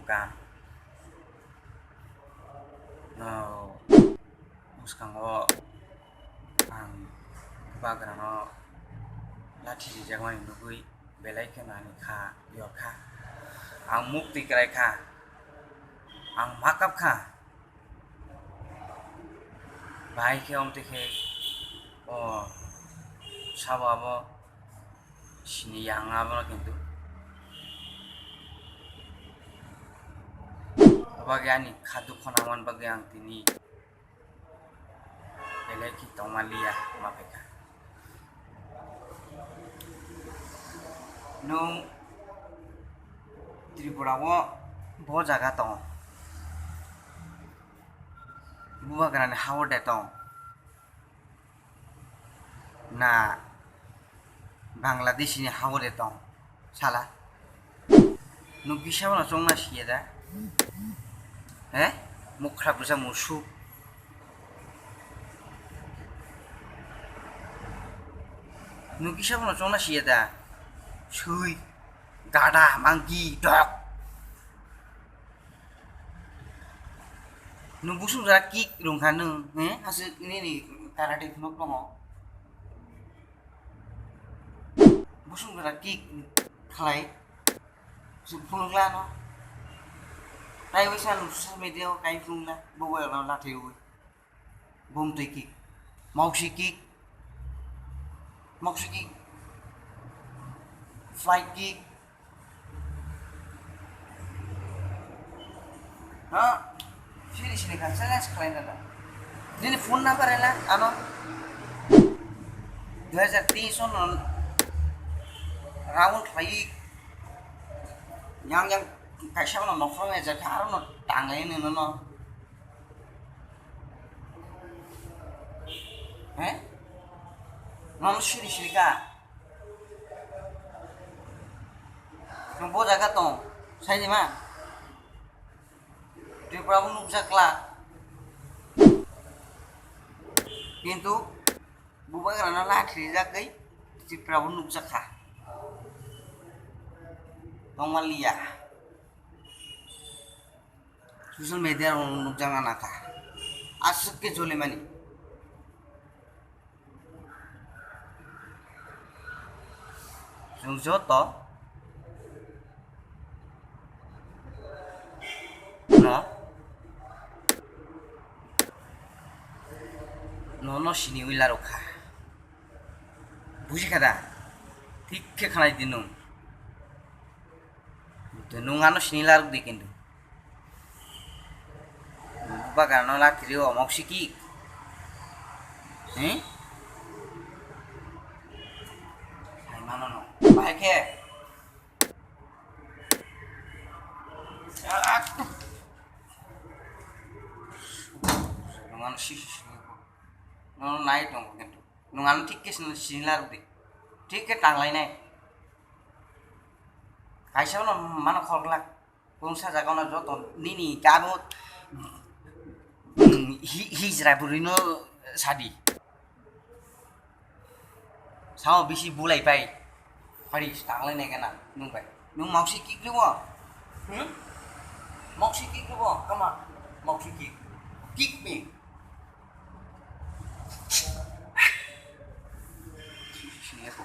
kan no muskango ang bagrano lati jagmani nugui belai kenani kha yorkha ang mukti krai kha ang makap kha bai ke om tekhe o sababo sini yang abo kintu bagi ani khadu khonaman bagi ang tini belai ki tomalia mapeka nung Tripura wo bo jaga tong buwa grane hawo de tong na Bangladesh ni hawo de tong sala nung bisa na song na sieda mukra busa musuh nung bisa na song na sieda sui gada manggi dog nung busung jara kik rung kanung hasil ini nih karate knok dong busung jara kik khalai sipulung la no tai wisa lu social media kai phung la bo bo la theu bom tui kik mausi kik flight gig sini kan saya sekalian ada ini phone number lah ano 2003 son round kali yang kaisa no nokro aja karo no tangai ni no non siri ka nombo jaga tong sai ni ma Tripura bu nuk jakla কিন্তু buba karena latri jagai Tripura bu nuk jakha Nomalia social media nuk jangan naka asuk ke jole mani joto no sini wila rokha buji kada ঠিক ke khanai dinung dinung ano sini laruk dikindu baga no la krio moksiki ay mano no bae ke nungan no naik dong gitu nungan tikis sinilar di tiket tanglai nai kaisa no mana kholak pungsa jaga no joton nini kabo hijra burino sadi sao bisi bulai pai hari tanglai nai kana nung pai nung mausi kik liwo mausi kik liwo kama mausi kik me sini aku